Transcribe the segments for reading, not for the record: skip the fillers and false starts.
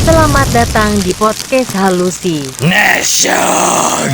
Selamat datang di podcast Halusi Nation.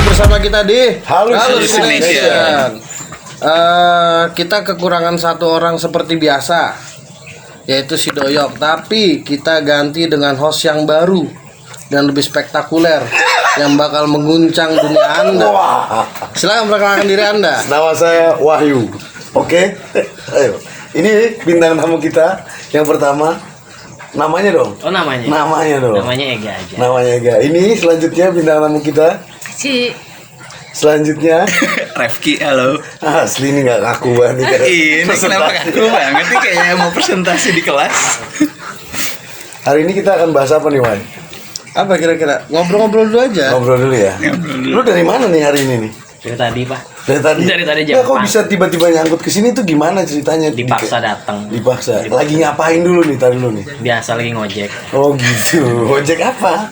Bersama kita di Halusi Nation. Kita kekurangan satu orang seperti biasa, yaitu si Doyok. Tapi kita ganti dengan host yang baru dan lebih spektakuler yang bakal mengguncang dunia Anda. Silakan perkenalkan diri Anda. Nama saya Wahyu. Oke. Ayo. Ini bintang tamu kita yang pertama. Namanya dong. Oh, namanya. Namanya dong. Namanya Ega aja. Namanya Ega. Ini selanjutnya bintang tamu kita. Selanjutnya Refki, halo. Asli ini nggak ngaku banget nih. Ini kenapa kaku banget nih, kayak mau presentasi di kelas. Hari ini kita akan bahas apa nih, Wan? Apa kira-kira? Ngobrol-ngobrol dulu aja. Ngobrol dulu ya. Lu dari mana nih hari ini nih? Dari tadi, Pak. Dari tadi. Dari tadi Ya, jam kok bisa tiba-tiba nyangkut ke sini tuh gimana ceritanya? Dipaksa datang. Dipaksa. Lagi ngapain dulu nih? Tadi dulu nih. Biasa lagi ngojek. Oh gitu. Ojek apa?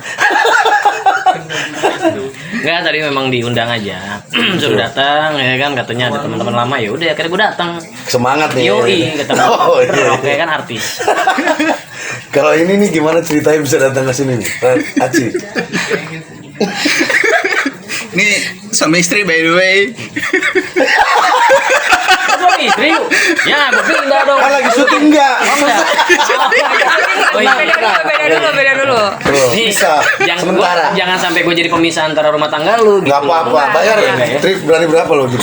Enggak, tadi memang diundang aja. Suruh datang ya kan, katanya ada teman-teman lama, ya udah akhirnya gue datang. Semangat nih. Yoi, ketemu. Oh, iya. Oke kan artis. Kalau ini nih gimana ceritanya bisa datang ke sini nih? Aci. Ini suami istri by the way. Suami istri yuk. Ya, gue pindah dong. Kan lagi syuting enggak? Oh, iya. Beda dulu. Bro, bisa. Sementara. Jangan sampai gue jadi pemisah antara rumah tangga lu gitu. Enggak apa-apa. Bayar ya. Enggak ya? Trip berani berapa lo gitu?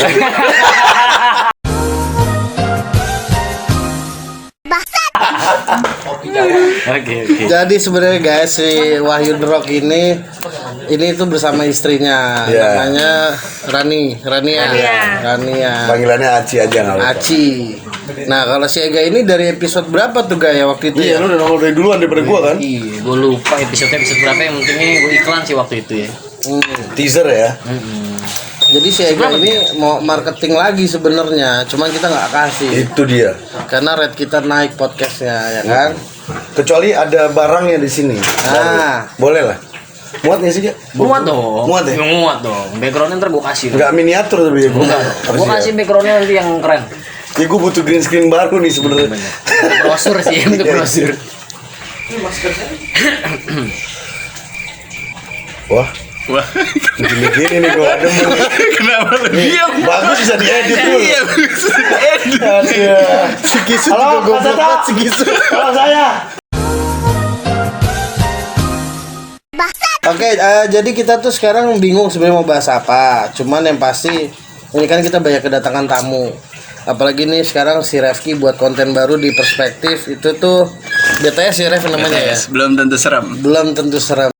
Oke. Jadi sebenarnya guys, si Wahyu The Rock ini tuh bersama istrinya, Yeah. namanya Rania. Panggilannya Aci aja nggak apa-apa. Aci. Nah, kalau si Ega ini dari episode berapa tuh Ga ya waktu itu? Iya, lu udah nongol dari duluan daripada gua kan? Iya, gue lupa episode berapa, yang pentingnya gue iklan sih waktu itu ya. Teaser ya. Jadi si Ega ini mau marketing lagi sebenarnya, cuman kita nggak kasih Itu dia. karena rate kita naik podcastnya, ya kan? Kecuali ada barangnya di sini. Ah. Boleh lah. Muat nggak sih, Ga? Muat dong. Muat ya? Muat dong. Backgroundnya ntar gue kasih. Enggak miniatur tapi ya gua. Gue kasih backgroundnya nanti yang keren. Ya gua butuh green screen baru nih sebenarnya. Brosur sih, untuk brosur. Wah, Wah, gini-gini nih gua ada mau. kenapa lu Nih, diam? bagus bisa diedit dulu. Iya, edit. Aduh. Si Gisu Halo, juga Pak goblok Tata. banget si Gisu. Halo saya. Oke, jadi kita tuh sekarang bingung sebenarnya mau bahas apa. Cuman yang pasti ini kan kita banyak kedatangan tamu. Apalagi nih sekarang si Refki buat konten baru di Perspektif itu tuh BTS si Ref namanya ya. Belum tentu serem. Belum tentu serem.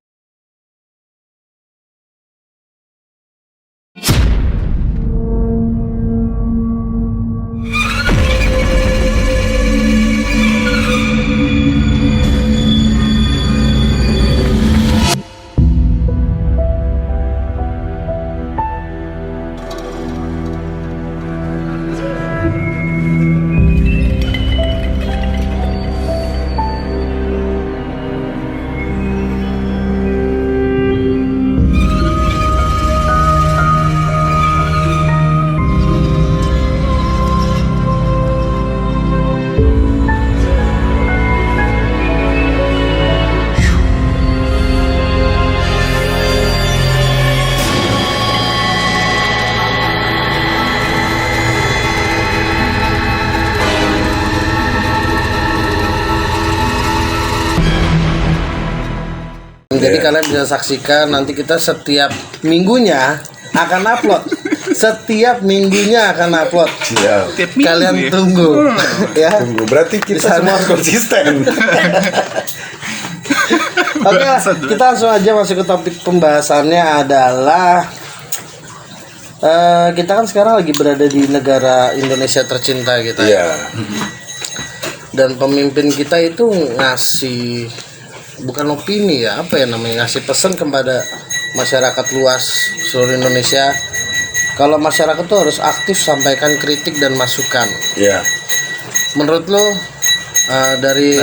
Jadi Iya. kalian bisa saksikan nanti kita setiap minggunya akan upload. Setiap minggunya akan upload. Siap. Tiap minggu Kalian ya? tunggu ya. Tunggu, berarti kita Bisa. semua harus konsisten. Oke, kita langsung aja masuk ke topik pembahasannya adalah kita kan sekarang lagi berada di negara Indonesia tercinta kita. Iya. Dan pemimpin kita itu ngasih bukan opini ya, apa ya namanya, ngasih pesan kepada masyarakat luas seluruh Indonesia. Kalau masyarakat tuh harus aktif sampaikan kritik dan masukan. Iya. Menurut lo dari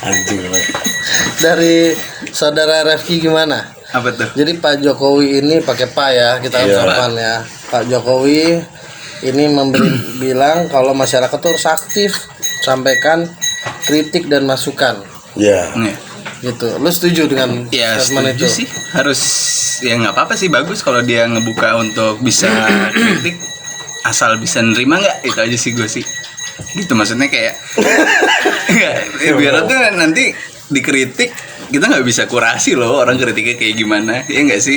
Anjing. dari saudara Refki gimana? Apa tuh? Jadi Pak Jokowi ini pakai Pak ya, kita Iya. ucapan ya. Pak Jokowi ini bilang kalau masyarakat tuh harus aktif sampaikan kritik dan masukan. Iya. Nih. Gitu. Lu setuju dengan Ya statement setuju itu? sih. Harus ya nggak apa-apa sih, bagus kalau dia ngebuka untuk bisa kritik, asal bisa nerima nggak, itu aja sih gue sih. Gitu maksudnya kayak nggak, biar tuh nanti dikritik kita nggak bisa kurasi loh orang kritiknya kayak gimana, ya nggak sih?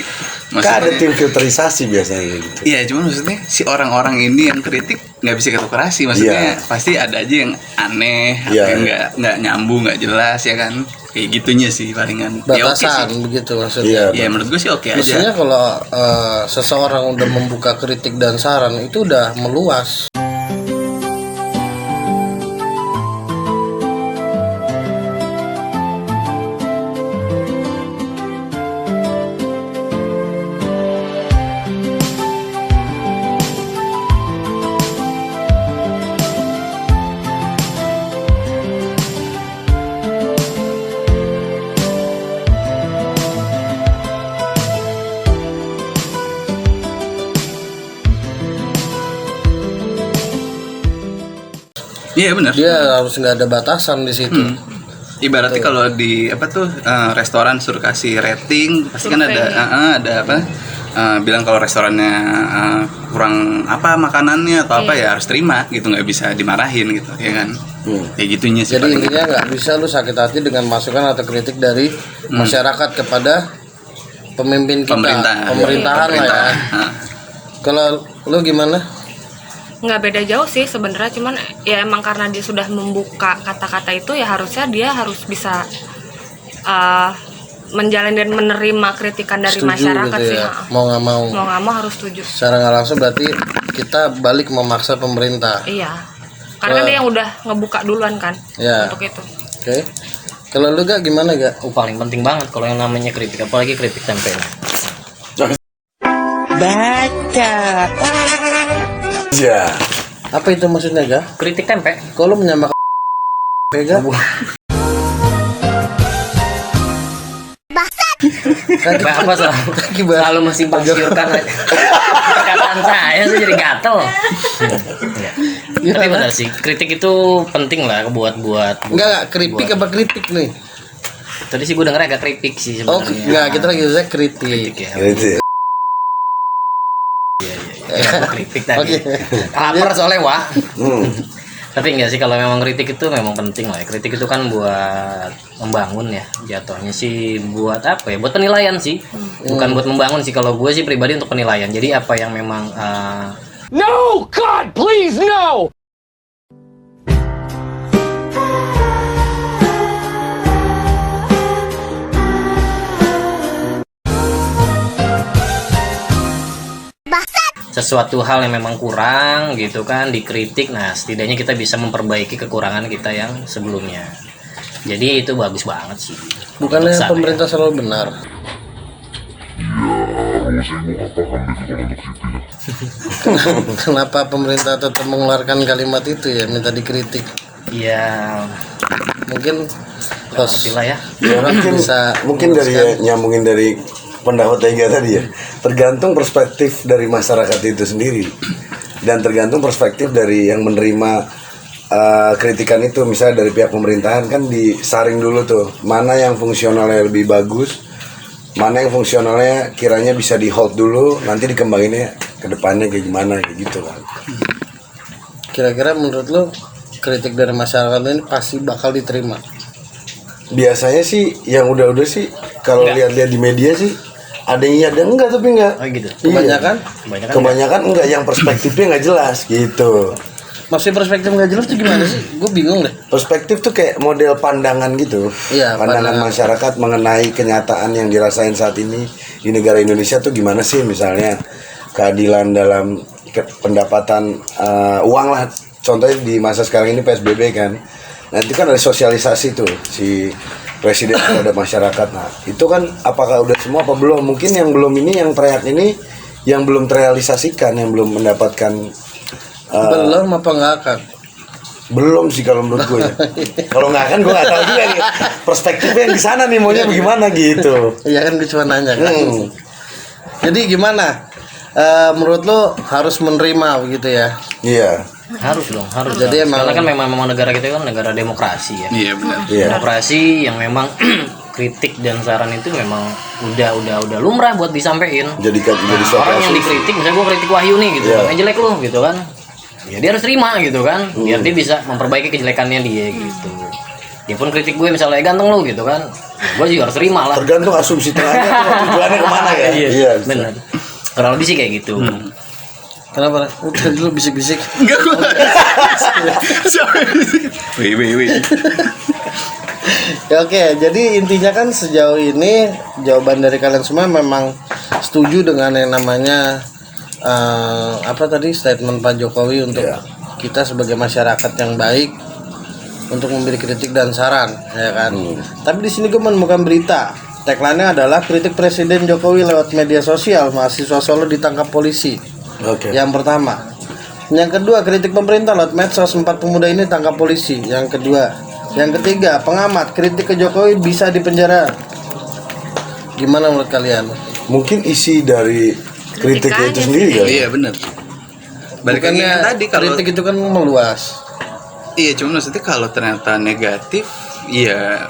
Kan ada tim filterisasi biasanya gitu. Iya, cuma maksudnya si orang-orang ini yang kritik nggak bisa kita kurasi, maksudnya Iya. pasti ada aja yang aneh, Iya. yang nggak nyambung, nggak jelas ya kan, kayak gitunya sih palingan. Ya oke Batasan sih. begitu maksudnya. Iya. Ya menurut gue sih oke Maksudnya aja. kalau seseorang udah membuka kritik dan saran itu udah meluas. Iya benar. Dia harus nggak ada batasan di situ. Ibaratnya kalau di apa tuh restoran suruh kasih rating, pasti kan ada apa? Bilang kalau restorannya kurang apa makanannya atau apa ya harus terima gitu, nggak bisa dimarahin gitu ya kan. Kayak gitunya sih. Jadi paling. intinya nggak bisa lu sakit hati dengan masukan atau kritik dari masyarakat kepada pemimpin kita, pemerintahan lah ya. Nah. Kalau lu gimana? Nggak beda jauh sih sebenarnya, cuman ya emang karena dia sudah membuka kata-kata itu ya harusnya dia harus bisa menjalani dan menerima kritikan dari Setuju masyarakat gitu sih. ya? Mau nggak mau. Mau nggak mau harus setuju. Secara nggak langsung berarti kita balik memaksa pemerintah. Iya, karena dia yang udah ngebuka duluan kan Ya. untuk itu. Oke. Kalau lu gak gimana gak? Paling penting banget kalau yang namanya kritik, apalagi kritik tempe. Iya. Apa itu maksudnya gak? Kritik tempe. Kalau lu menyamakan Vega? Apa selalu mensimpang siurkan perkataan saya tuh jadi gatel. Tapi benar sih, kritik itu penting lah buat Enggak, keripik apa kritik nih? Tadi sih gue denger agak kritik sih Oh, sebenarnya. enggak, kita lagi usah kritik. ya. Gitu. Kritik tadi. Oke. Lapar soalnya, Wak. Hmm. Tapi enggak sih, kalau memang kritik itu memang penting lah ya. Kritik itu kan buat membangun ya, jatuhnya sih buat apa ya, buat penilaian sih, bukan buat membangun sih. Kalau gue sih pribadi untuk penilaian, jadi apa yang memang No! God, please, no! sesuatu hal yang memang kurang gitu kan, dikritik, nah setidaknya kita bisa memperbaiki kekurangan kita yang sebelumnya. Jadi itu bagus banget sih. Bukannya Besar, pemerintah selalu benar? Kenapa pemerintah tetap mengeluarkan kalimat itu ya, minta dikritik? ya Mungkin ngerti lah ya. Ya, mungkin dari nyambungin dari pendapat Tega tadi ya, tergantung perspektif dari masyarakat itu sendiri dan tergantung perspektif dari yang menerima kritikan itu. Misalnya dari pihak pemerintahan kan disaring dulu tuh, mana yang fungsionalnya lebih bagus, mana yang fungsionalnya kiranya bisa di hold dulu, nanti dikembanginnya ke depannya kayak gimana, kayak gitu kan. kira-kira menurut lo kritik dari masyarakat ini pasti bakal diterima? Biasanya sih yang udah-udah sih kalau lihat-lihat di media sih ada yang iya ada yang enggak, tapi enggak. Oh gitu. Kebanyakan? Kebanyakan enggak, yang perspektifnya enggak jelas gitu. Maksudnya perspektif nggak jelas tuh gimana sih? Gue bingung deh. Perspektif tuh kayak model pandangan gitu. Iya, pandangan masyarakat mengenai kenyataan yang dirasain saat ini di negara Indonesia tuh gimana sih, misalnya keadilan dalam pendapatan uang lah. Contohnya di masa sekarang ini PSBB kan. Nah, itu kan ada sosialisasi tuh si presiden terhadap masyarakat. Nah, itu kan apakah udah semua apa belum? Mungkin yang belum ini, yang teriak ini yang belum terrealisasikan, yang belum mendapatkan belum apa nggak akan? Belum sih kalau menurut gue ya. Kalau nggak akan gue nggak tahu juga nih perspektifnya yang di sana nih maunya bagaimana gitu. Iya kan, gue cuma nanya kan. Jadi gimana? Menurut lo harus menerima begitu ya? Iya. Harus dong, harus. Jadi karena kan memang negara kita kan negara demokrasi ya. Iya benar. Iya. Demokrasi yang memang kritik dan saran itu memang udah lumrah buat disampaikan. Jadi suatu Orang yang asumsi. dikritik, misalnya gue kritik Wahyu nih gitu, Iya. kan jelek lu gitu kan. Ya dia harus terima gitu kan, biar dia bisa memperbaiki kejelekannya dia gitu. Dia pun kritik gue misalnya ganteng lu gitu kan, gue juga harus terima lah. Tergantung asumsi tengahnya tuh tujuannya kemana ya. Iya. Benar. Kurang lebih sih kayak gitu. Kenapa? Tadi dulu bisik-bisik. Enggak gue. Wih. Ya, oke, jadi intinya kan sejauh ini jawaban dari kalian semua memang setuju dengan yang namanya apa tadi statement Pak Jokowi untuk kita sebagai masyarakat yang baik untuk memberi kritik dan saran, ya kan? Tapi di sini gue menemukan berita, tagline-nya adalah kritik Presiden Jokowi lewat media sosial, mahasiswa Solo ditangkap polisi. Oke. Yang pertama. Yang kedua, kritik pemerintah lewat medsos, 4 pemuda ini tangkap polisi. Yang kedua. Yang ketiga, pengamat kritik ke Jokowi bisa dipenjara. Gimana menurut kalian? Mungkin isi dari kritiknya itu sendiri kali. Iya benar. Balik lagi yang tadi kalau kritik itu kan meluas. iya cuma maksudnya kalau ternyata negatif ya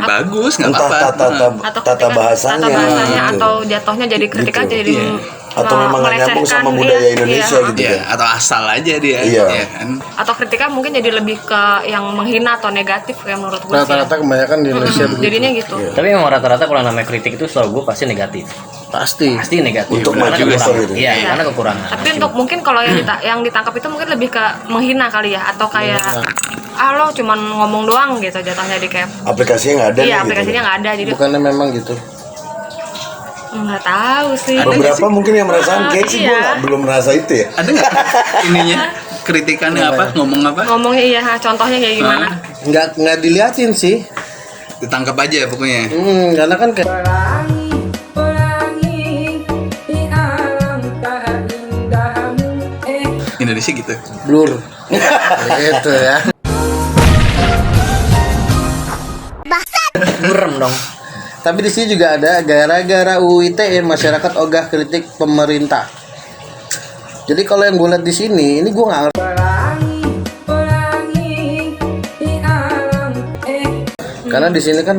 bagus nggak Entah apa-apa. tata bahasanya, gitu. atau jatuhnya jadi kritik Gitu. aja jadi Iya. Atau memang nggak nyambung sama budaya Indonesia gitu Iya, ya. atau asal aja dia. Iya. Ya kan. atau kritiknya mungkin jadi lebih ke yang menghina atau negatif kayak menurut gue sih. Rata-rata kebanyakan di Indonesia begitu. Jadinya gitu. Tapi memang rata-rata kalau namanya kritik itu selalu gue pasti negatif. Pasti. Pasti negatif. Untuk karena maju besar kekurangan. gitu. Iya, karena kekurangan. Tapi untuk mungkin kalau yang ditangkap itu mungkin lebih ke menghina kali ya, atau kayak lo cuman ngomong doang gitu jatuhnya di kayak Aplikasinya nggak ada. iya nih, aplikasinya gitu. nggak ada jadi Bukannya memang gitu. nggak tahu sih. Ada nggak Beberapa sih? mungkin yang merasakan, kayak sih gue Iya. belum merasa itu ya. Ada nggak ininya kritikannya apa? Ngomong apa? Ngomongnya iya, contohnya kayak gimana? Nggak diliatin sih. Ditangkap aja pokoknya. Karena kan kayak Indonesia gitu. blur. Gitu ya. Burem dong. Tapi di sini juga ada gara-gara UU ITE masyarakat ogah kritik pemerintah. Jadi kalau yang gue lihat di sini, ini gue nggak ngerti. Karena di sini kan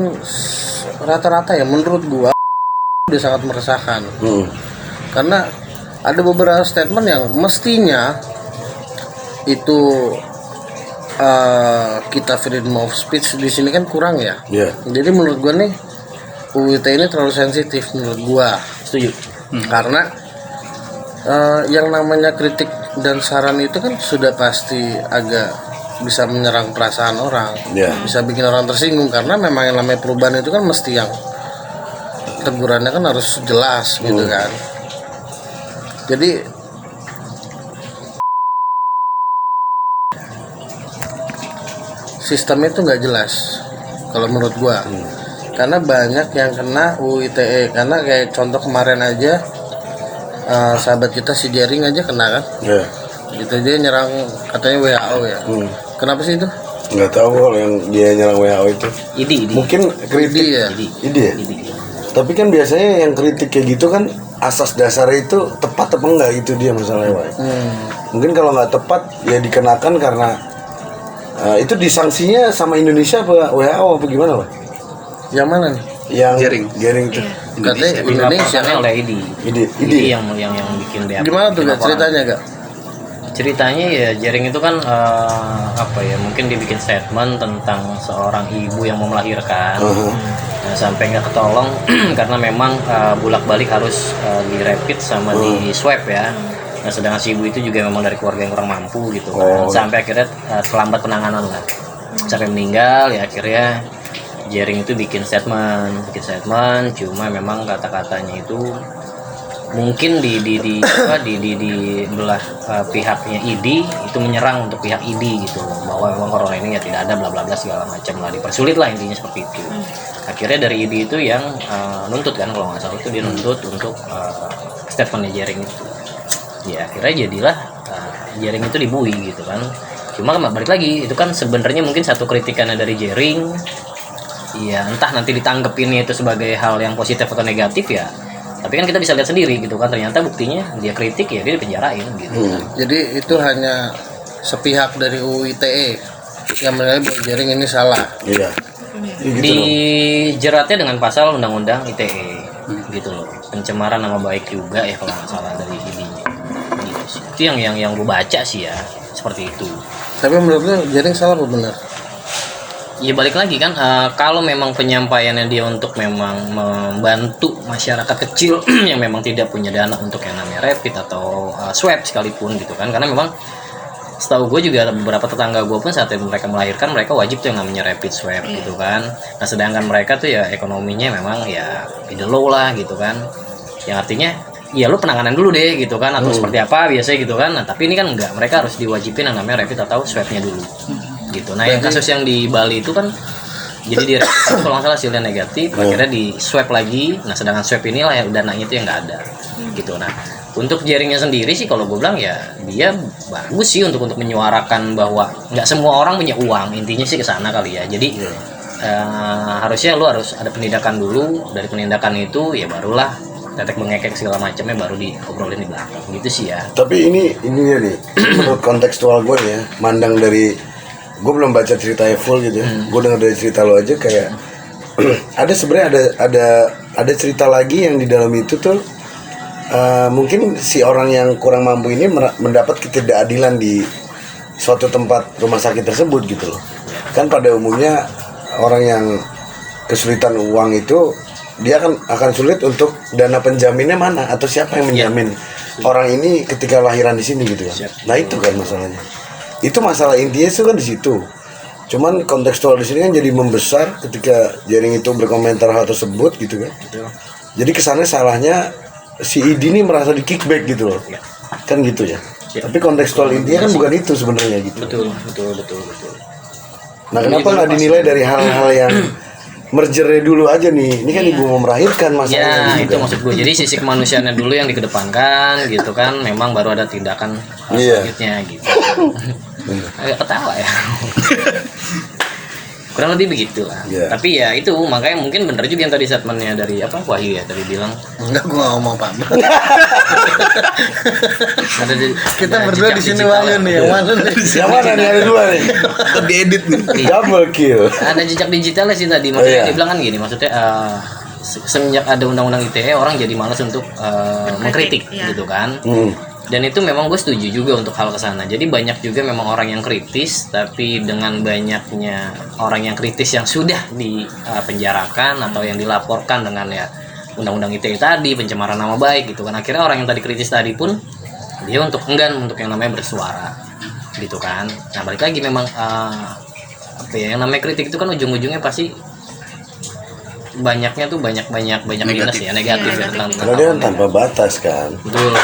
rata-rata ya menurut gue udah sangat meresahkan. Karena ada beberapa statement yang mestinya itu kita freedom of speech di sini kan kurang ya. Iya. Jadi menurut gue nih UU ITE ini terlalu sensitif menurut gue. Setuju. Karena yang namanya kritik dan saran itu kan sudah pasti agak bisa menyerang perasaan orang, Iya. bisa bikin orang tersinggung karena memang yang namanya perubahan itu kan mesti yang tegurannya kan harus jelas gitu kan. Jadi sistemnya itu nggak jelas kalau menurut gua. Karena banyak yang kena UU ITE, karena kayak contoh kemarin aja sahabat kita si Jering aja kena kan, Iya. gitu dia nyerang katanya WHO ya. Kenapa sih itu? Nggak tahu kalau yang dia nyerang WHO itu. Idi. Mungkin kritik ya. ide ya. Tapi kan biasanya yang kritik kayak gitu kan asas dasarnya itu tepat apa enggak, itu dia masalahnya, Pak. Mungkin kalau nggak tepat ya dikenakan karena itu disangsinya sama Indonesia apa WHO apa gimana, Pak? Yang mana nih? Yang Jaring itu. Katanya Indonesia Dilaporkannya oleh Idi. Ide. Idi yang bikin BAP. Gimana tuh gak ceritanya gak? Ceritanya ya Jering itu kan apa ya, mungkin dibikin statement tentang seorang ibu yang mau melahirkan. Nah, sampai nggak ketolong karena memang bolak-balik harus di rapid sama di swab ya. Nah, sedangkan si ibu itu juga memang dari keluarga yang kurang mampu gitu kan. Sampai akhirnya terlambat penanganan lah. Sampai meninggal ya, akhirnya Jering itu bikin statement, cuma memang kata-katanya itu mungkin di belah pihaknya ID itu menyerang untuk pihak ID gitu, bahwa memang corona ini ya tidak ada bla bla bla segala macam lah, dipersulit lah intinya seperti itu. Akhirnya dari ID itu yang nuntut kan, kalau nggak salah itu dia nuntut untuk statementnya Jering itu. Ya akhirnya jadilah Jering itu dibui gitu kan. Cuma balik lagi itu kan sebenarnya mungkin satu kritikannya dari Jering, ya entah nanti ditanggepinnya itu sebagai hal yang positif atau negatif ya. Tapi kan kita bisa lihat sendiri gitu kan, ternyata buktinya dia kritik ya dia dipenjarain gitu. Jadi itu hanya sepihak dari UU ITE yang menilai bahwa Jering ini salah. Iya. Gitu Dijeratnya dengan pasal undang-undang ITE gitu loh. Pencemaran nama baik juga ya kalau nggak salah dari ininya. Gitu sih. Itu yang gue baca sih ya, seperti itu. Tapi menurut lu Jering salah atau benar? Ya balik lagi kan, kalau memang penyampaiannya dia untuk memang membantu masyarakat kecil yang memang tidak punya dana untuk yang namanya rapid atau swab sekalipun gitu kan, karena memang setahu gue juga beberapa tetangga gue pun saat mereka melahirkan mereka wajib tuh yang namanya rapid swab gitu kan. Nah sedangkan mereka tuh ya ekonominya memang ya the low lah gitu kan, yang artinya ya lu penanganan dulu deh gitu kan, atau seperti apa biasanya gitu kan. Nah tapi ini kan enggak, mereka harus diwajibin yang namanya rapid atau swabnya dulu gitu. Nah yang kasus yang di Bali itu kan jadi di rapid kalau nggak salah hasilnya negatif, akhirnya di swab lagi. Nah sedangkan swab inilah yang dananya itu yang nggak ada gitu. Nah untuk Jeringnya sendiri sih kalau gue bilang ya dia bagus sih untuk menyuarakan bahwa nggak semua orang punya uang, intinya sih ke sana kali ya. Jadi harusnya lu harus ada penindakan dulu, dari penindakan itu ya barulah tetek bengekek segala macamnya baru diobrolin di belakang gitu sih ya. Tapi ini nih menurut kontekstual gue nih ya, mandang dari gue belum baca ceritanya full gitu ya. Gue dengar dari cerita lo aja kayak ada sebenarnya ada cerita lagi yang di dalam itu tuh mungkin si orang yang kurang mampu ini mendapat ketidakadilan di suatu tempat rumah sakit tersebut gitu loh. Kan pada umumnya orang yang kesulitan uang itu dia akan sulit untuk dana penjaminnya mana atau siapa yang menjamin orang ini ketika lahiran di sini gitu kan. Nah itu kan masalahnya. Itu masalah intinya itu kan di situ. Cuman kontekstual di sini kan jadi membesar ketika Jering itu berkomentar hal tersebut gitu kan. Jadi kesannya salahnya si ID ini merasa di kickback gitu loh. Kan gitu ya. Tapi kontekstual intinya kan bukan itu sebenarnya gitu. Betul. Nah kenapa nggak dinilai dari hal-hal yang mergernya dulu aja nih? Ini kan ibu mau melahirkan masalahnya. Ya itu maksud gue. Jadi sisi kemanusiaannya dulu yang dikedepankan gitu kan. Memang baru ada tindakan selanjutnya gitu. Agak ketawa ya. Kurang lebih begitu lah. Tapi ya itu makanya mungkin benar juga yang tadi statementnya dari Wahyu ya tadi bilang. Enggak, gua nggak ngomong Pak. Kita ada berdua di sini Wahyu nih, yang mana nih? Yang mana nih, ada dua nih? Diedit nih. Double kill. Ada jejak digitalnya sih tadi. Maksudnya dia bilang kan gini, maksudnya semenjak ada undang-undang ITE orang jadi malas untuk mengkritik gitu kan. Dan itu memang gue setuju juga untuk hal kesana. Jadi banyak juga memang orang yang kritis, tapi dengan banyaknya orang yang kritis yang sudah dipenjarakan atau yang dilaporkan dengan ya undang-undang ITE tadi, pencemaran nama baik gitu kan. Akhirnya orang yang tadi kritis tadi pun dia untuk enggan untuk yang namanya bersuara gitu kan. Nah balik lagi memang yang namanya kritik itu kan ujung-ujungnya pasti banyaknya tuh banyak minus ya, negatif ya, tentang karena dia kan tanpa batas kan. Betul.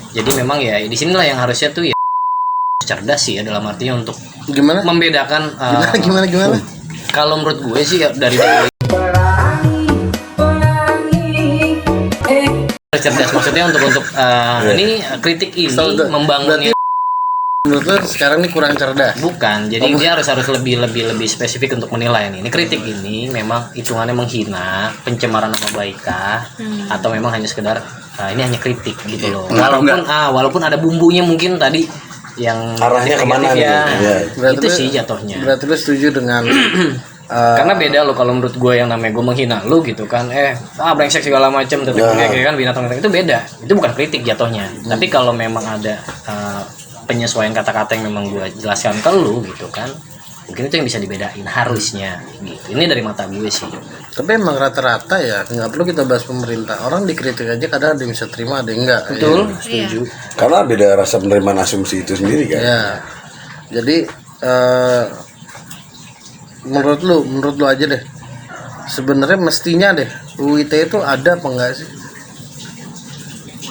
Jadi memang ya di sinilah yang harusnya tuh ya cerdas sih ya, dalam artinya untuk Gimana? membedakan Gimana? kalau menurut gue sih ya dari cerdas maksudnya untuk ini kritik ini membangunnya Menurut lo sekarang ini kurang cerdas? bukan, jadi dia harus lebih spesifik untuk menilai ini kritik ini memang hitungannya menghina, pencemaran nama baik atau memang hanya sekedar ini hanya kritik gitu loh. Walaupun ada bumbunya mungkin tadi yang arahnya kemana nih? Itu sih jatuhnya. Berarti lo setuju dengan karena beda lo kalau menurut gue yang namanya gue menghina lo gitu kan, brengsek segala macam, kayak kan binatang itu beda, itu bukan kritik jatuhnya. Tapi kalau memang ada penyesuaian kata-kata yang memang gue jelaskan ke lu gitu kan, mungkin itu yang bisa dibedain harusnya gitu. Ini dari mata gue sih. Tapi emang rata-rata ya nggak perlu kita bahas pemerintah, orang dikritik aja kadang ada yang bisa terima ada yang enggak. Betul, Ya. setuju. Karena beda rasa penerimaan asumsi itu sendiri kan. Ya, jadi menurut lu aja deh. Sebenarnya mestinya deh UU ITE itu ada apa enggak sih?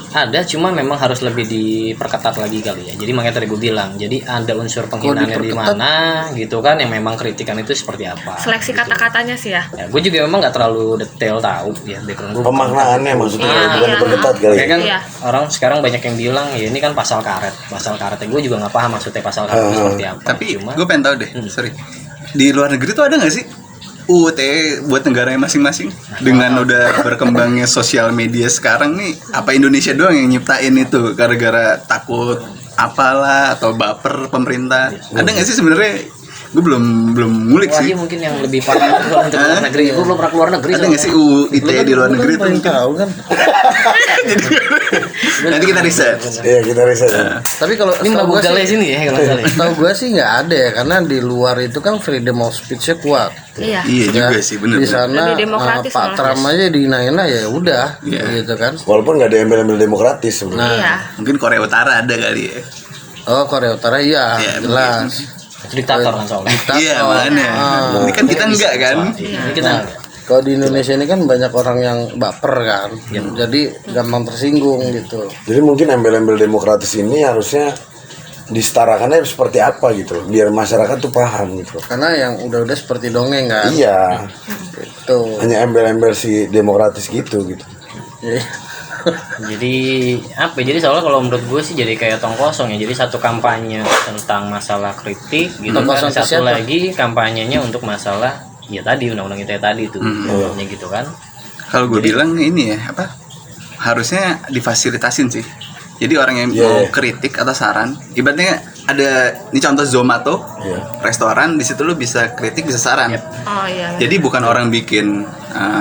Ada, cuma memang harus lebih diperketat lagi kali ya. Jadi makanya tadi gue bilang, jadi ada unsur penghinaannya di diperketat? mana gitu kan, yang memang kritikan itu seperti apa. Seleksi kata-katanya sih ya. Ya, gue juga memang nggak terlalu detail tahu ya background gue. Pemaknaannya maksudnya Ah, bukan iya. diperketat kali. Kayak kan Iya. orang sekarang banyak yang bilang ya ini kan pasal karet gue juga nggak paham maksudnya pasal karet itu seperti apa. Tapi Cuma gue pengen tahu deh, sorry. Di luar negeri tuh ada nggak sih UUT buat negaranya masing-masing? Dengan udah berkembangnya sosial media sekarang nih, apa Indonesia doang yang nyiptain itu gara-gara takut apalah atau baper pemerintah? Ada nggak sih sebenarnya? Gue belum ngulik Wahyu sih. mungkin yang lebih paham untuk luar negeri. Gue belum pernah keluar negeri. Ada nggak sih UU ITE di luar negeri tuh? Paling tahu kan. Nanti kita riset. Iya, kita riset. Tapi kalau Ini setahu mau gua Google sih- sini ya kalau salah. Tahu gue sih nggak ada ya, karena di luar itu kan freedom of speech-nya kuat. Iya. Iya juga Ya, sih, bener. Di sana Lebih demokratis Pak malah. Trump aja dihinain lah ya udah, Iya. gitu kan. Walaupun nggak ada embel-embel demokratis sebenarnya. Iya. Mungkin Korea Utara ada kali ya. Oh Korea Utara iya, Iya, jelas. Diktator kan soalnya. Iya, makanya. Ini kan kita enggak kan? Ini kita Nah, kalau di Indonesia ini kan banyak orang yang baper kan, jadi gampang tersinggung gitu. Jadi mungkin embel-embel demokratis ini harusnya disetarakannya seperti apa gitu, biar masyarakat tuh paham gitu. Karena yang udah-udah seperti dongeng kan. Iya, Itu. hanya embel-embel si demokratis gitu. Iya. jadi apa ya, jadi soalnya kalau menurut gue sih jadi kayak tong kosong ya, jadi satu kampanye tentang masalah kritik gitu Tong kan, kosong itu satu siapa? lagi kampanyenya untuk masalah ya tadi undang-undang ITE tadi tuh jawabnya gitu kan. Kalau gue bilang ini ya apa? Harusnya difasilitasin sih. Jadi orang yang Iya, mau iya. kritik atau saran, ibaratnya ada ini contoh Zomato, Iya. restoran di situ lu bisa kritik bisa saran. Oh iya. Jadi bukan orang bikin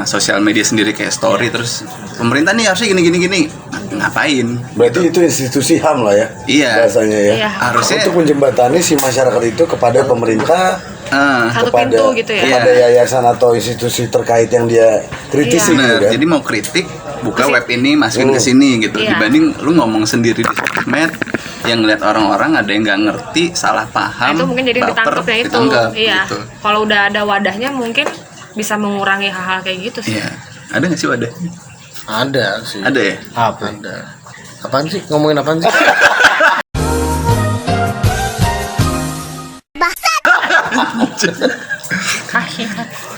sosial media sendiri kayak story terus pemerintah nih harusnya gini. Ngapain? Berarti itu institusi HAM lah ya, Iya. bahasanya ya. Iya. Harusnya Untuk menjembatani si masyarakat itu kepada pemerintah, Satu kepada pintu gitu ya. kepada yayasan atau institusi terkait yang dia kritisi bener. gitu kan. Jadi mau kritik buka web ini masukin ke sini gitu. Iya. Dibanding lu ngomong sendiri di sosmed yang ngeliat orang-orang ada yang nggak ngerti, salah paham. Nah, itu mungkin jadi baper, ditangkap ya itu. ditangkap, Iya. gitu. Kalau udah ada wadahnya mungkin bisa mengurangi hal-hal kayak gitu sih. Iya. Ada nggak sih wadah? Ada sih. Ada ya? Apa? Ada. Apaan sih? Ngomongin apaan sih?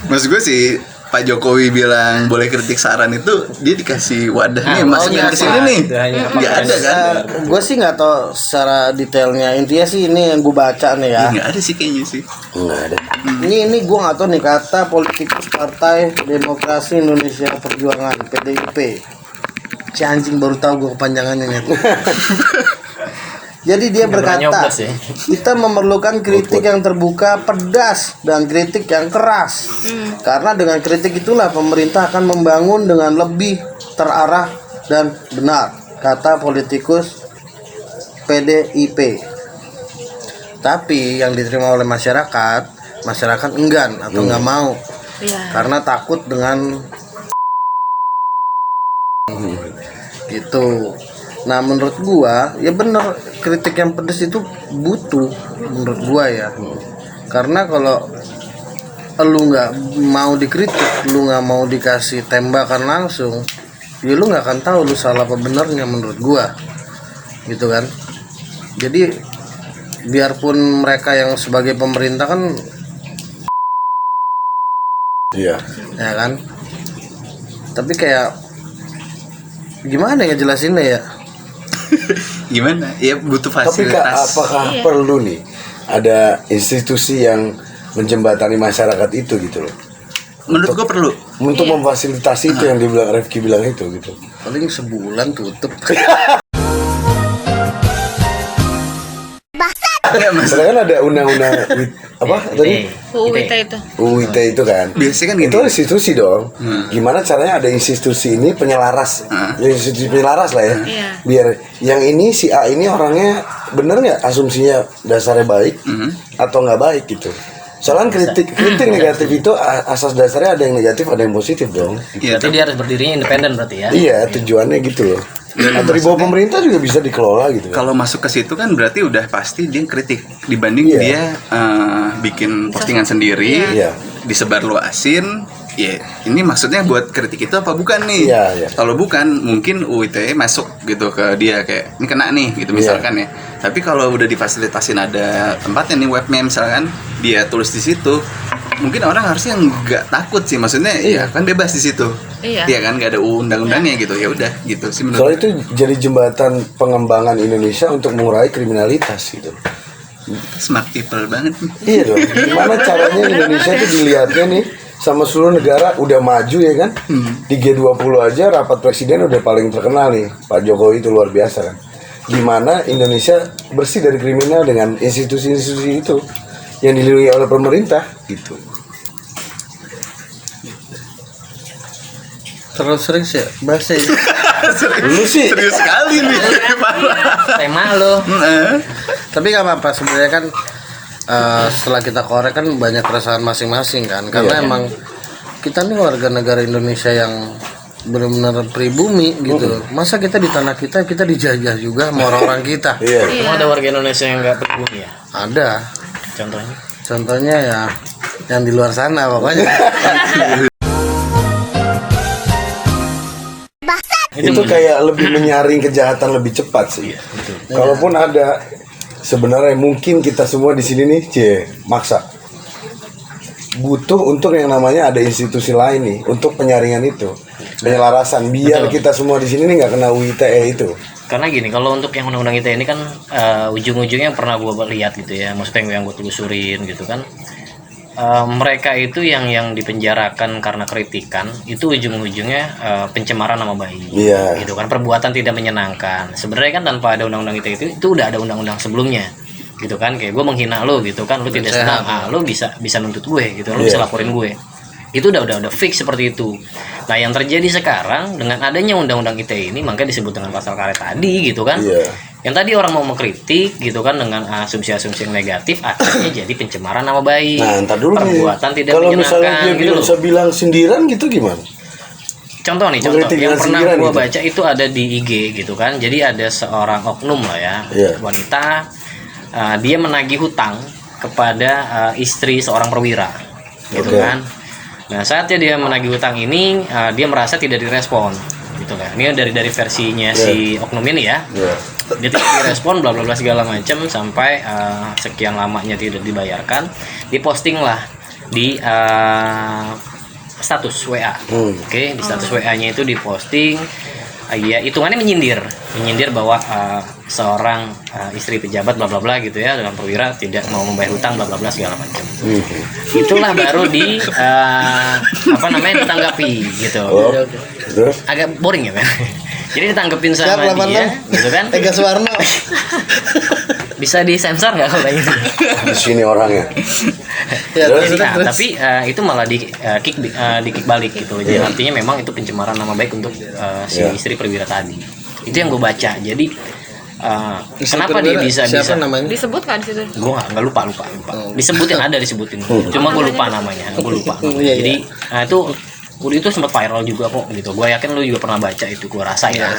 Maksud gue sih Pak Jokowi bilang boleh kritik saran itu dia dikasih wadah nih masukin enggak ke sini sih. nih. Itu hanya Nggak ada kan? Gue sih nggak tahu secara detailnya. Intinya sih ini yang gue baca nih ya. Nggak ada sih kayaknya sih. Nggak ada. Ini gue nggak tahu nih kata politikus Partai Demokrasi Indonesia Perjuangan (PDIP). Si anjing baru tahu gue kepanjangannya nih. Jadi dia Nggak pernah berkata, nyoblos ya. kita memerlukan kritik yang terbuka, pedas, dan kritik yang keras. Karena dengan kritik itulah pemerintah akan membangun dengan lebih terarah dan benar, kata politikus PDIP. Tapi yang diterima oleh masyarakat enggan atau nggak mau, Iya. karena takut dengan gitu. Nah menurut gua ya bener, kritik yang pedas itu butuh menurut gua ya. Karena kalau lu nggak mau dikritik, lu nggak mau dikasih tembakan langsung, ya lu nggak akan tahu lu salah apa benernya menurut gua, gitu kan. Jadi biarpun mereka yang sebagai pemerintah kan Iya. ya kan, tapi kayak gimana ya jelasinnya ya. Gimana? Ya butuh Tapi Kak, fasilitas. apakah perlu nih ada institusi yang menjembatani masyarakat itu gitu loh? Menurut gue perlu. Untuk memfasilitasi itu yang dibilang Rifki bilang itu gitu. Paling sebulan tutup. Enggak, Mas. Padahal kan ada undang-undang apa tadi? UU ITE itu. UU ITE itu kan. Biasanya kan gini. Itu institusi dong. Gimana caranya ada institusi ini penyelaras, institusi penyelaras lah ya. Iya. Biar yang ini si A ini orangnya bener nggak asumsinya dasarnya baik atau nggak baik gitu. Soalnya kritik negatif itu asas dasarnya ada yang negatif ada yang positif dong. Iya, Berarti dia harus berdirinya independen berarti ya. Iya tujuannya gitu loh. Atau di bawah pemerintah juga bisa dikelola gitu. kalau masuk ke situ kan berarti udah pasti dia kritik dibanding Iya. dia bikin postingan sendiri, Iya. disebar luasin. Ya, ini maksudnya buat kritik itu apa bukan nih? Iya, iya. Kalau bukan, mungkin UITE masuk gitu ke dia kayak ini kena nih gitu misalkan ya. Tapi kalau udah difasilitasin ada tempatnya nih webnya misalkan dia tulis di situ, mungkin orang harusnya nggak takut sih, maksudnya ya kan bebas di situ. Iya. Iya kan nggak ada undang-undangnya gitu, ya udah gitu sih menurut. Soalnya itu jadi jembatan pengembangan Indonesia untuk mengurangi kriminalitas gitu. Smart people banget nih. Iya dong. Gimana caranya Indonesia itu dilihatnya nih sama seluruh negara udah maju ya kan? Di G20 aja rapat presiden udah paling terkenal nih. Pak Jokowi itu luar biasa kan. Gimana Indonesia bersih dari kriminal dengan institusi-institusi itu yang dilindungi oleh pemerintah gitu. Terus sering sih bahasa ini. Lu sih Serius sekali nih. Tema lo. Tapi nggak apa-apa sebenarnya kan setelah kita korek kan banyak keresahan masing-masing kan karena emang kita nih warga negara Indonesia yang benar-benar pribumi gitu. Masa kita di tanah kita dijajah juga sama orang-orang kita? iya. Emang ada warga Indonesia yang nggak pribumi ya? Ada. Contohnya? Contohnya ya yang di luar sana pokoknya. Itu kayak lebih menyaring kejahatan lebih cepat sih. Kalaupun ada sebenarnya mungkin kita semua di sini nih, maksa butuh untuk yang namanya ada institusi lain nih untuk penyaringan itu, penyelarasan biar kita semua di sini nih nggak kena UITE itu. Karena gini, kalau untuk yang undang-undang ITE ini kan ujung-ujungnya pernah gue lihat gitu ya, maksudnya yang gue telusurin gitu kan, mereka itu yang dipenjarakan karena kritikan itu ujung-ujungnya pencemaran nama baik, gitu kan, perbuatan tidak menyenangkan. Sebenarnya kan tanpa ada undang-undang ITE itu udah ada undang-undang sebelumnya, gitu kan, kayak gue menghina lo gitu kan, lo tidak senang, lo bisa nuntut gue gitu, lo bisa laporin gue. Itu udah fix seperti itu. Nah, yang terjadi sekarang dengan adanya undang-undang ITE ini, makanya disebut dengan pasal karet tadi gitu kan. Yang tadi orang mau mengkritik gitu kan dengan asumsi-asumsi yang negatif, akhirnya jadi pencemaran nama baik. Nah, entar dulu perbuatan nih. tidak Kalau menyenangkan misalnya dia gitu loh. bisa bilang sindiran gitu gimana? Contoh nih, Mengkritik yang dengan pernah sindiran gua gitu. baca itu ada di IG gitu kan. Jadi ada seorang oknum lah ya, wanita, dia menagih hutang kepada istri seorang perwira, gitu kan. Nah, saatnya dia menagih hutang ini, dia merasa tidak direspon, gitu lah. Ini dari versinya si oknum ini ya. Dia tidak direspon, bla bla bla segala macam sampai sekian lamanya tidak dibayarkan. Diposting lah di status WA. Oke, di status WA-nya itu diposting. Ya, hitungannya menyindir bahwa seorang istri pejabat bla bla bla gitu ya, dalam perwira tidak mau membayar hutang bla bla bla segala macam. Itulah baru ditanggapi gitu. Agak boring ya, Pak. Jadi ditanggepin sama dia gitu kan. Ega Suwarno. Bisa disensor nggak kalau kayak gitu? Di sini orangnya. Tapi itu malah di kick balik gitu. Jadi artinya memang itu pencemaran nama baik untuk si istri perwira tadi. Itu yang gue baca. Jadi kenapa dia bisa namanya? Disebut kan di situ? Gue nggak lupa. Disebutin disebutin. Cuma gue lupa namanya. Jadi itu sempat viral juga kok gitu. Gue yakin lu juga pernah baca itu, gue rasa ya.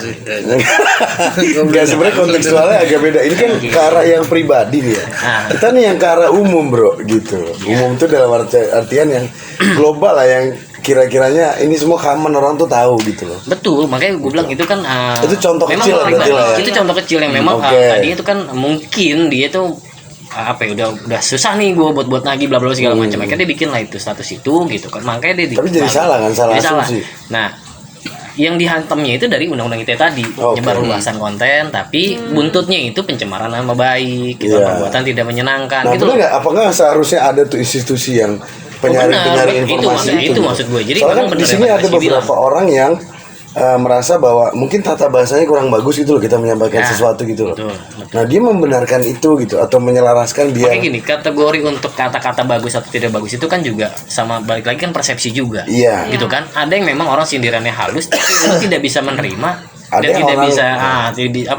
Enggak, sebenarnya kontekstualnya agak beda. Ini kan ke arah yang pribadi nih ya. Kita nih yang ke arah umum, bro, gitu. Umum itu dalam artian yang global lah, yang kira-kiranya ini semua common, orang tuh tahu gitu loh. Betul, makanya gue bilang itu kan itu contoh memang kecil pribadi. lah ya. Itu contoh kecil yang memang tadinya itu kan mungkin dia tuh udah susah nih gue buat nagih bla bla segala macam. Makanya dia bikin lah itu status itu gitu kan. Makanya dia tapi jadi salah kan, salah asumsi. Nah, yang dihantamnya itu dari undang-undang ITE tadi, nyebar luasan konten, tapi buntutnya itu pencemaran nama baik, gitu, perbuatan tidak menyenangkan. Nah, gitu bener nggak? Apakah seharusnya ada tuh institusi yang penyaring informasi itu maksud gue. Jadi soalnya kan di sini ada beberapa orang yang merasa bahwa mungkin tata bahasanya kurang bagus gitu loh kita menyampaikan sesuatu gitu loh. Betul. Nah dia membenarkan itu gitu atau menyelaraskan biar. Kayak gini, kategori untuk kata-kata bagus atau tidak bagus itu kan juga sama, balik lagi kan persepsi juga. Iya. Gitu kan. Ada yang memang orang sindirannya halus tapi lu tidak bisa menerima Ada dan tidak orang- bisa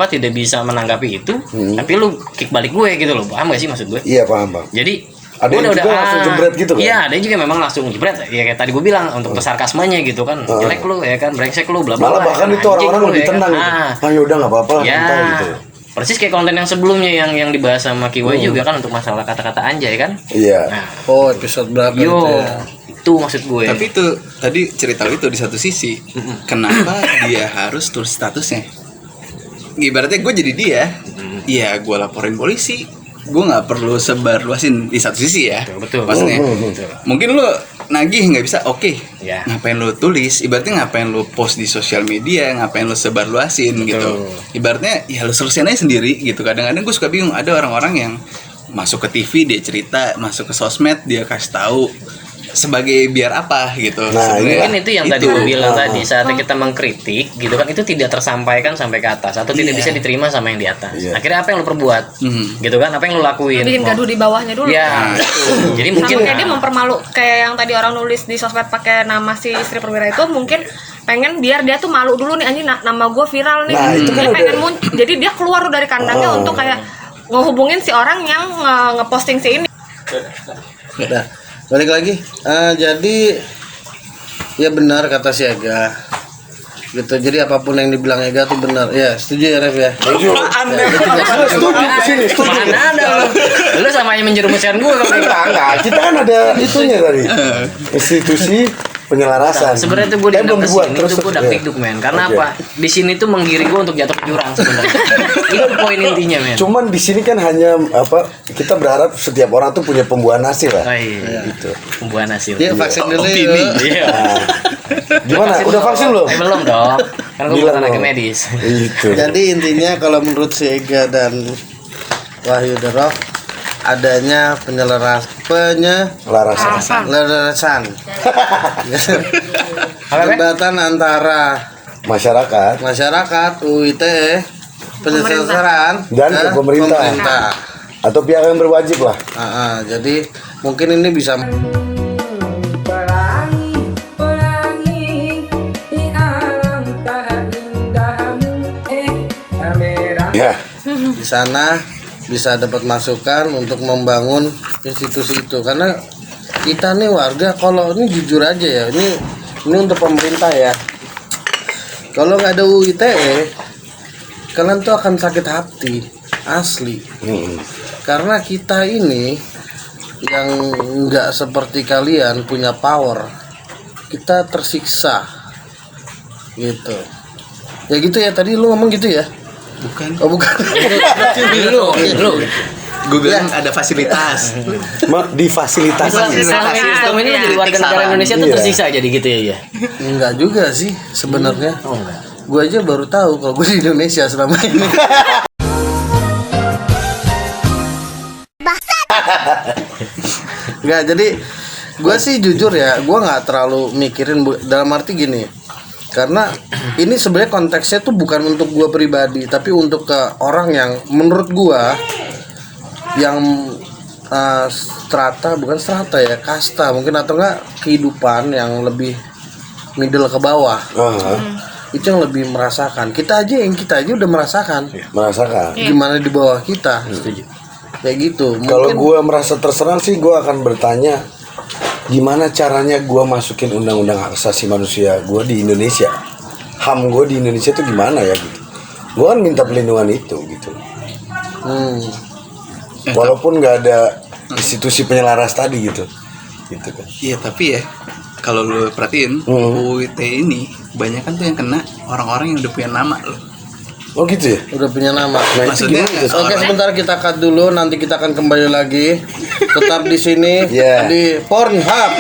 tidak bisa menanggapi itu, tapi lu kick balik gue gitu loh. Paham gak sih maksud gue? Iya paham bang. Jadi Ada yang juga langsung jebret gitu kan? Iya, ada juga memang langsung jebret. Ya kayak tadi gue bilang untuk sarkasmenya gitu kan. Jelek lu ya kan, brengsek lu bla bla. Malah bahkan itu anjing orang-orang lu, lebih ya kan. tenang gitu. Ah yaudah nggak apa-apa lah Ya. santai gitu. Persis kayak konten yang sebelumnya yang dibahas sama Kiwai juga kan untuk masalah kata-kata anjay kan. Iya. Nah, Oh, episode berapa yo, itu ya? itu maksud gue. Tapi itu tadi cerita lu itu di satu sisi, kenapa dia harus tulis statusnya? Ibaratnya gue jadi dia, iya gue laporin polisi, gue nggak perlu sebar luasin di satu sisi ya. Betul. Maksudnya, mungkin lu nagih nggak bisa, oke. Ya. Ngapain lu tulis? Ibaratnya ngapain lu post di sosial media? Ngapain lu sebar luasin gitu? Ibaratnya ya lu selesaiin aja sendiri gitu. Kadang-kadang gue suka bingung, ada orang-orang yang masuk ke TV dia cerita, masuk ke sosmed dia kasih tahu sebagai biar apa gitu. Nah, Sebenarnya Mungkin itu yang tadi gue bilang tadi saat kita mengkritik gitu kan, itu tidak tersampaikan sampai ke atas atau tidak bisa diterima sama yang di atas. Iya. Akhirnya apa yang lo perbuat? Gitu kan, apa yang lo lakuin? bikin gaduh di bawahnya dulu. Ya, jadi mungkin Sama kayak dia mempermalu, kayak yang tadi orang nulis di sosmed pakai nama si istri perwira itu, mungkin pengen biar dia tuh malu dulu nih, anjing nama gue viral nih. Nah, itu kan Dia udah- pengen jadi dia keluar dari kandangnya untuk kayak ngehubungin si orang yang ngeposting si ini. Udah, balik lagi. Jadi ya benar kata si Ega. Gitu. Jadi apapun yang dibilang Ega tuh benar. Ya, setuju ya Ref ya. Setuju kesini, setuju. mana ada lo? Lo sama yang menjerumuskan gue kalau kayak gitu. Enggak, kita kan ada itunya tadi. Institusi penyelarasan. Sebenarnya tuh gue diundang belum ke dibuat, sini terus tuh gue udah ya. piduk men. Karena Oke. apa? Di sini tuh menggiring gue untuk jatuh ke jurang sebenarnya. Itu poin intinya men. Cuman di sini kan hanya apa? Kita berharap setiap orang tuh punya pembuahan hasil lah. Oh, iya. Gitu. Pembuahan hasil. Yuk vaksin dulu Opini. yuk. Iya. Gimana? Udah vaksin belum? Belum dong. Kan gue Bilang bukan tenaga dong. medis. Itu. Jadi intinya kalau menurut si Ega dan Wahyu The Rock, adanya penyelarasan jembatan antara Masyarakat masyarakat UITE penyelesaian Dan pemerintah. atau pihak yang berwajib lah. Jadi mungkin ini bisa Ya. di sana bisa dapat masukan untuk membangun institusi itu, karena kita nih warga, kalau ini jujur aja ya, ini untuk pemerintah ya, kalau nggak ada UITE kalian tuh akan sakit hati asli. Karena kita ini yang nggak seperti kalian punya power, kita tersiksa gitu ya. Gitu ya, tadi lu ngomong gitu ya. Bukan. Oh bukan. Lu. Gue bilang ada fasilitas. Difasilitasi. Selama ini lu jadi warga negara Indonesia tuh Iya. tersiksa jadi gitu ya. Enggak juga sih sebenarnya. Oh enggak. Gue aja baru tahu kalau gue di Indonesia selama ini. Enggak, jadi gue sih jujur ya, gue nggak terlalu mikirin dalam arti gini, karena ini sebenarnya konteksnya tuh bukan untuk gue pribadi, tapi untuk ke orang yang menurut gue yang strata, bukan strata ya, kasta mungkin, atau enggak kehidupan yang lebih middle ke bawah. Itu yang lebih merasakan. Kita aja udah merasakan Merasakan. gimana di bawah kita. Kayak gitu. Kalau Mungkin gue merasa terserang sih, gue akan bertanya gimana caranya gue masukin undang-undang hak asasi manusia gue di Indonesia, HAM gue di Indonesia tuh gimana ya gitu. Gue kan minta perlindungan itu gitu. Walaupun nggak ada institusi penyelaras tadi gitu kan. Iya tapi ya kalau lu perhatiin UIT ini banyak kan tuh yang kena orang-orang yang udah punya nama loh. Oh gitu ya. udah punya nama. Nah, itu Maksudnya gimana tuh? Oke, sebentar kita cut dulu, nanti kita akan kembali lagi. Tetap di sini Yeah. di Pornhub.